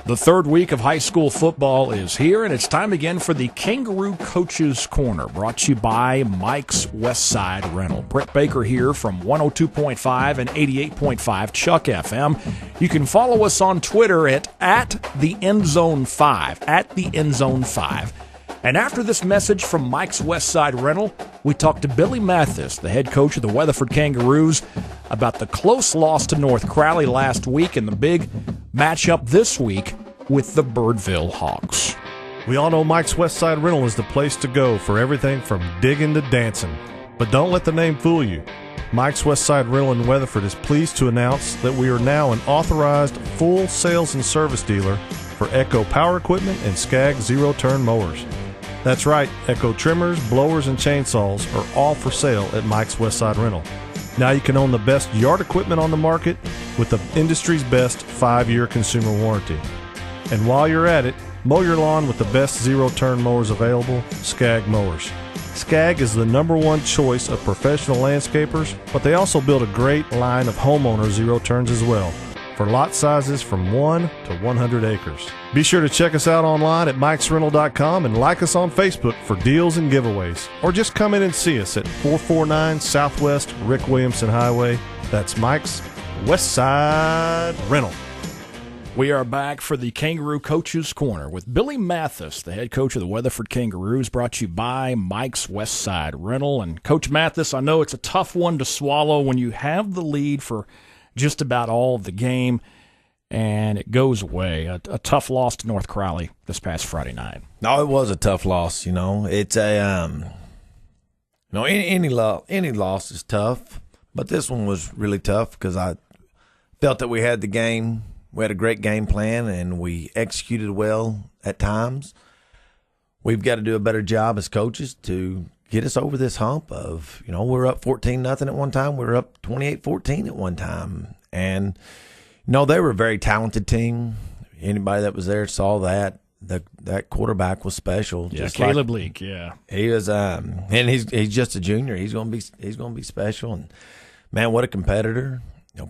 The third week of high school football is here, and it's time again for the Kangaroo Coaches Corner, brought to you by Mike's Westside Rental. Brett Baker here from 102.5 and 88.5 Chuck FM. You can follow us on Twitter at the Endzone5, at the Endzone5. And after this message from Mike's Westside Rental, we talked to Billy Mathis, the head coach of the Weatherford Kangaroos, about the close loss to North Crowley last week and the big matchup this week with the Birdville Hawks. We all know Mike's Westside Rental is the place to go for everything from digging to dancing. But don't let the name fool you. Mike's Westside Rental in Weatherford is pleased to announce that we are now an authorized full sales and service dealer for Echo power equipment and Skag zero-turn mowers. That's right, Echo trimmers, blowers, and chainsaws are all for sale at Mike's Westside Rental. Now you can own the best yard equipment on the market with the industry's best 5-year consumer warranty. And while you're at it, mow your lawn with the best zero-turn mowers available, Skag mowers. Skag is the #1 choice of professional landscapers, but they also build a great line of homeowner zero-turns as well, for lot sizes from 1 to 100 acres. Be sure to check us out online at mikesrental.com and like us on Facebook for deals and giveaways. Or just come in and see us at 449 Southwest Rick Williamson Highway. That's Mike's Westside Rental. We are back for the Kangaroo Coaches Corner with Billy Mathis, the head coach of the Weatherford Kangaroos, brought to you by Mike's Westside Rental. And Coach Mathis, I know it's a tough one to swallow when you have the lead for just about all of the game, and it goes away. A tough loss to North Crowley this past Friday night. No, it was a tough loss. It's a any loss is tough, but this one was really tough because I felt that we had the game. We had a great game plan, and we executed well at times. We've got to do a better job as coaches to get us over this hump of, we're up 14-0 at one time. We were up 28-14 at one time. And, they were a very talented team. Anybody that was there saw that. That quarterback was special. Yeah, Caleb Leak, yeah. He was, and he's just a junior. He's gonna be special. And man, what a competitor.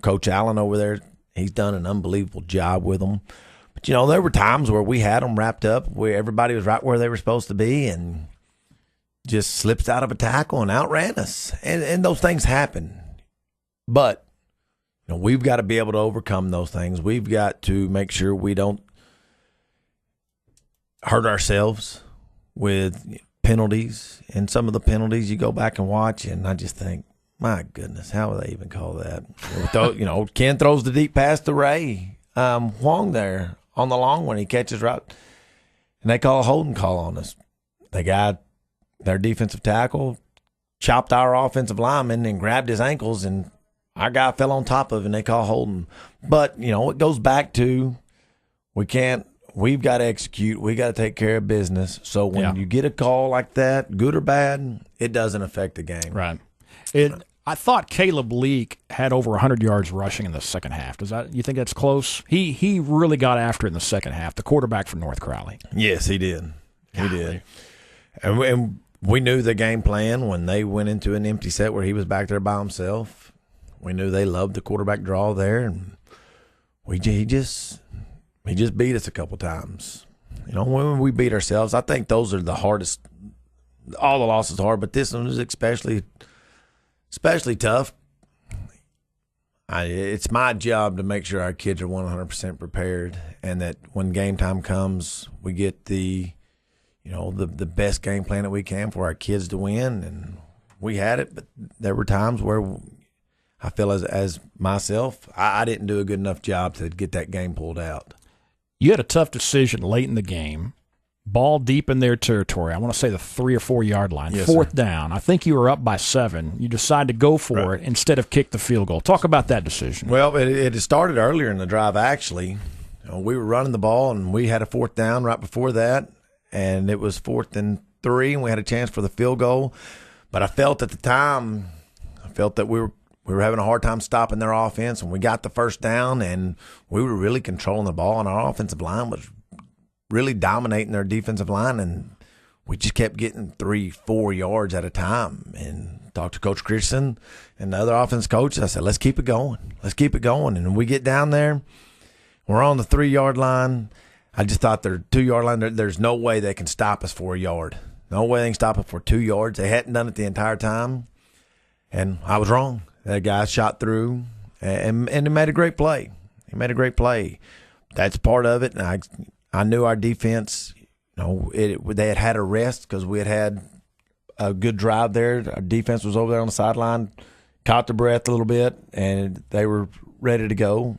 Coach Allen over there, he's done an unbelievable job with them. But there were times where we had them wrapped up, where everybody was right where they were supposed to be, and just slipped out of a tackle and outran us. And those things happen. But, we've got to be able to overcome those things. We've got to make sure we don't hurt ourselves with penalties. And some of the penalties you go back and watch, and I just think, my goodness, how would they even call that? Ken throws the deep pass to Ray Huang there on the long one. He catches right, and they call a holding call on us. Their defensive tackle chopped our offensive lineman and grabbed his ankles, and our guy fell on top of him, and they call holding. But, it goes back to we've got to execute. We got to take care of business. So when you get a call like that, good or bad, it doesn't affect the game. Right. I thought Caleb Leak had over 100 yards rushing in the second half. You think that's close? He really got after it in the second half, the quarterback from North Crowley. Yes, he did. He did. And we knew the game plan when they went into an empty set where he was back there by himself. We knew they loved the quarterback draw there, and he just beat us a couple times. When we beat ourselves, I think those are the hardest. All the losses are hard, but this one was especially tough. It's my job to make sure our kids are 100% prepared, and that when game time comes, we get the best game plan that we can for our kids to win. And we had it, but there were times where I feel as myself, I didn't do a good enough job to get that game pulled out. You had a tough decision late in the game. Ball deep in their territory. I want to say the 3 or 4 yard line. Yes, Fourth sir. down. I think you were up by 7. You decide to go for it instead of kick the field goal. Talk about that decision. Well, it started earlier in the drive, actually. We were running the ball, and we had a 4th down right before that, and it was 4th and 3, and we had a chance for the field goal. But I felt at the time, that we were having a hard time stopping their offense, and we got the 1st down, and we were really controlling the ball, and our offensive line was really dominating their defensive line, and we just kept getting 3-4 yards at a time. And talked to Coach Christensen and the other offense coach. I said, let's keep it going. And we get down there. We're on the 3 yard line, I just thought their 2-yard line, there's no way they can stop us for a yard. No way they can stop us for 2 yards. They hadn't done it the entire time, and I was wrong. That guy shot through, and he made a great play. He made a great play. That's part of it. And I knew our defense, they had a rest because we had a good drive there. Our defense was over there on the sideline, caught their breath a little bit, and they were ready to go.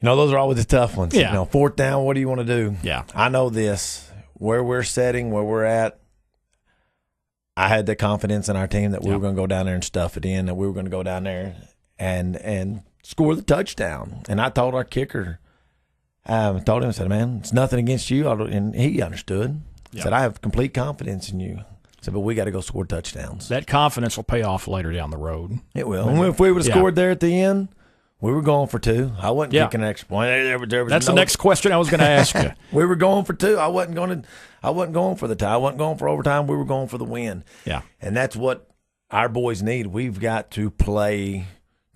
Those are always the tough ones. Yeah. 4th down, what do you want to do? Yeah. I know this. Where we're setting, where we're at, I had the confidence in our team that we were going to go down there and stuff it in, that we were going to go down there and score the touchdown. And I told our kicker, I said, man, it's nothing against you. And he understood. I said, I have complete confidence in you. I said, but we got to go score touchdowns. That confidence will pay off later down the road. It will. And if we would have scored there at the end, we were going for 2. I wasn't kicking an extra point. That's the next question I was going to ask you. We were going for 2. I wasn't going for the tie. I wasn't going for overtime. We were going for the win. Yeah. And that's what our boys need. We've got to play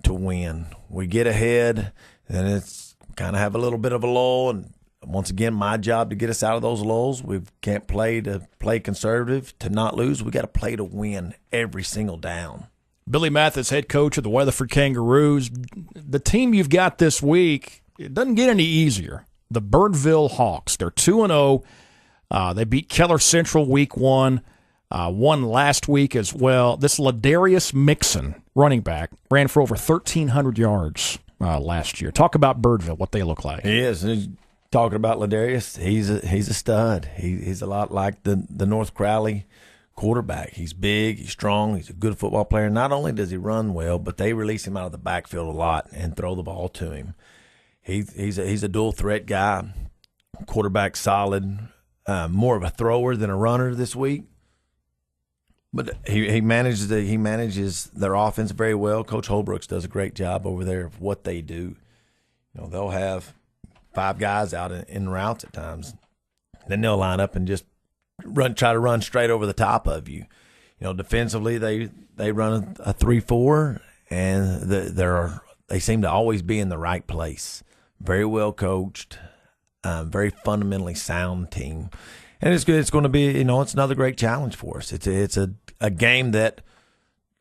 to win. We get ahead, and it's kind of have a little bit of a lull. And once again, my job to get us out of those lulls. We can't play to play conservative, to not lose. We got to play to win every single down. Billy Mathis, head coach of the Weatherford Kangaroos. The team you've got this week, it doesn't get any easier. The Birdville Hawks, they're 2-0. They beat Keller Central week 1, won last week as well. This Ladarius Mixon, running back, ran for over 1,300 yards last year. Talk about Birdville, what they look like. He is. Talking about Ladarius, he's a stud. He's a lot like the North Crowley quarterback. He's big, he's strong, he's a good football player. Not only does he run well, but they release him out of the backfield a lot and throw the ball to him. He's a dual threat guy. Quarterback solid, more of a thrower than a runner this week. But he manages their offense very well. Coach Holbrooks does a great job over there of what they do. They'll have 5 guys out in routes at times. Then they'll line up and just try to run straight over the top of you. Defensively they run a 3-4, and they seem to always be in the right place. Very well coached, very fundamentally sound team, and it's good. It's going to be it's another great challenge for us. It's a game that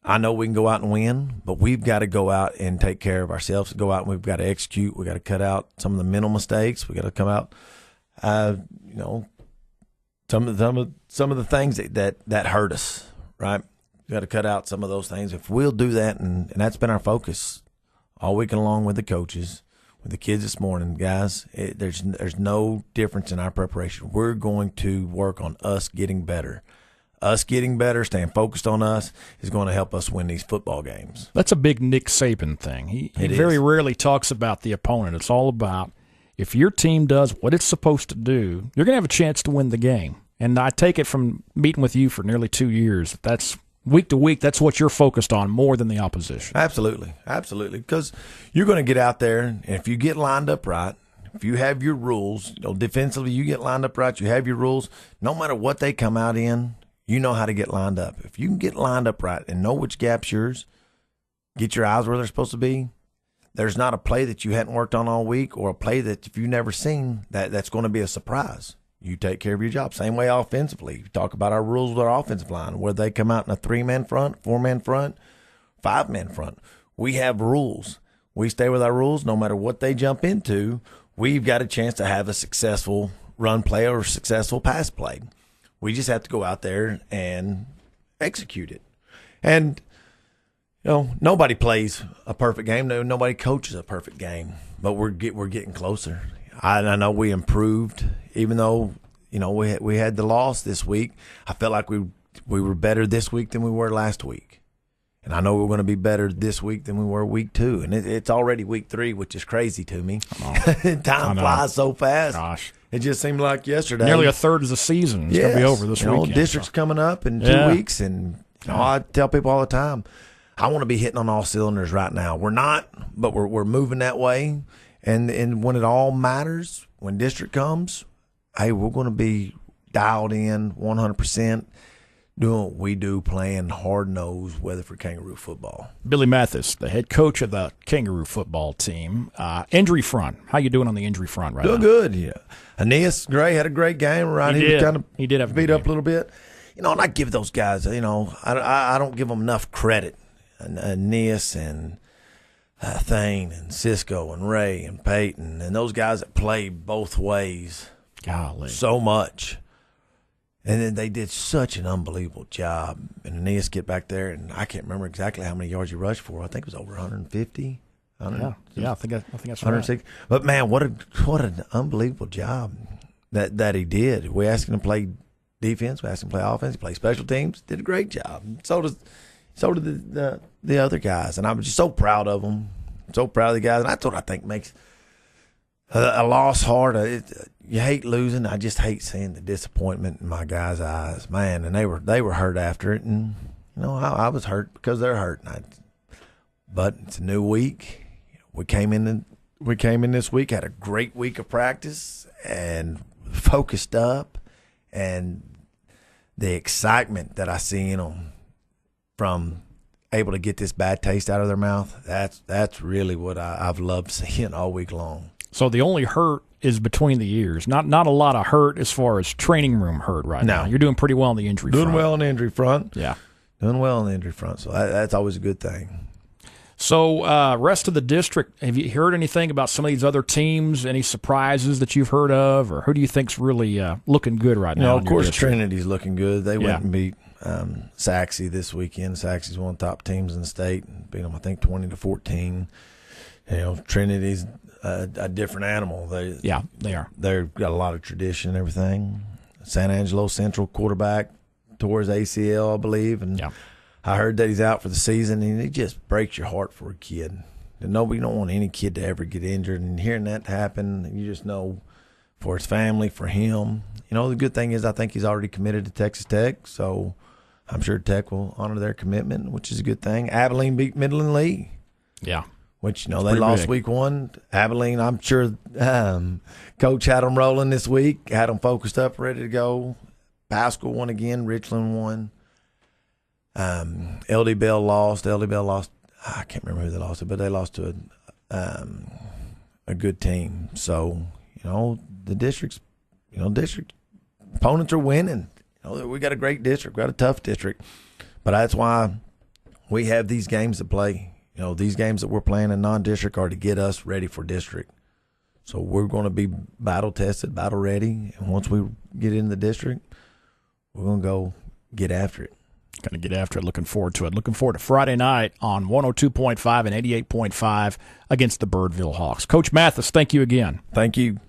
I know we can go out and win, but we've got to go out and take care of ourselves. Go out and we've got to execute. We got to cut out some of the mental mistakes. We got to come out, some of the things that hurt us, right? We got to cut out some of those things. If we'll do that, and that's been our focus all weekend long with the coaches, with the kids this morning, guys. There's no difference in our preparation. We're going to work on us getting better. Us getting better, staying focused on us, is going to help us win these football games. That's a big Nick Saban thing. He very rarely talks about the opponent. It's all about, if your team does what it's supposed to do, you're going to have a chance to win the game. And I take it from meeting with you for nearly 2 years, that's week to week, that's what you're focused on more than the opposition. Absolutely. Because you're going to get out there, and if you get lined up right, if you have your rules, defensively you get lined up right, you have your rules, no matter what they come out in, you know how to get lined up. If you can get lined up right and know which gap's yours, get your eyes where they're supposed to be, there's not a play that you hadn't worked on all week, or a play that if you've never seen that's going to be a surprise. You take care of your job. Same way offensively. You talk about our rules with our offensive line, where they come out in a 3-man front, 4-man front, 5-man front. We have rules. We stay with our rules no matter what they jump into. We've got a chance to have a successful run play or successful pass play. We just have to go out there and execute it. And nobody plays a perfect game. Nobody coaches a perfect game. But we're getting closer. I know we improved, even though we had the loss this week. I felt like we were better this week than we were last week, and I know we're going to be better this week than we were week 2. And it's already week 3, which is crazy to me. Time flies so fast. Gosh, it just seemed like yesterday. Nearly a third of the season is going to be over this weekend. District's coming up in 2 weeks, and I tell people all the time, I want to be hitting on all cylinders right now. We're not, but we're moving that way. And when it all matters, when district comes, hey, we're going to be dialed in 100%, doing what we do, playing hard-nosed Weatherford Kangaroo football. Billy Mathis, the head coach of the Kangaroo football team. Injury front, how you doing on the injury front right now? Doing good, yeah. Aeneas Gray had a great game, right? He was kind of he did have beat up a little bit. And I give those guys, I don't give them enough credit. Aeneas and Thane and Cisco and Ray and Peyton and those guys that play both ways. Golly. So much. And then they did such an unbelievable job. And Aeneas get back there, and I can't remember exactly how many yards he rushed for. I think it was over 150. Yeah, I think that's 160. Right. But man, what an unbelievable job that he did. We asked him to play defense, we asked him to play offense, he played special teams, did a great job. So did the other guys, and I'm just so proud of them. So proud of the guys, and that's what I think makes a loss hard. You hate losing. I just hate seeing the disappointment in my guys' eyes, man. And they were hurt after it, and I was hurt because they're hurt. But it's a new week. We came in this week, had a great week of practice, and focused up, and the excitement that I see in them from able to get this bad taste out of their mouth. That's really what I've loved seeing all week long. So the only hurt is between the ears. Not a lot of hurt as far as training room hurt right now. You're doing pretty well on the injury front. Doing well on the injury front. Yeah. Doing well on the injury front. So that's always a good thing. So rest of the district, have you heard anything about some of these other teams? Any surprises that you've heard of? Or who do you think's really looking good right now? Of course, Trinity's looking good. They went and beat Saxe this weekend. Saxe's one of the top teams in the state. Beat them, I think, 20-14. Trinity's a different animal. They are. They've got a lot of tradition and everything. San Angelo Central quarterback tore his ACL, I believe, and I heard that he's out for the season, and it just breaks your heart for a kid. And nobody don't want any kid to ever get injured, and hearing that happen, you just know for his family, for him. The good thing is I think he's already committed to Texas Tech, so I'm sure Tech will honor their commitment, which is a good thing. Abilene beat Midland Lee. Yeah. Which, they lost week one. Abilene, I'm sure Coach had them rolling this week, had them focused up, ready to go. Pascal won again. Richland won. LD Bell lost. I can't remember who they lost to, but they lost to a good team. So, the district opponents are winning. We got a great district. We got a tough district. But that's why we have these games to play. These games that we're playing in non-district are to get us ready for district. So we're going to be battle-tested, battle-ready. And once we get in the district, we're going to go get after it. Going to get after it. Looking forward to it. Looking forward to Friday night on 102.5 and 88.5 against the Birdville Hawks. Coach Mathis, thank you again. Thank you.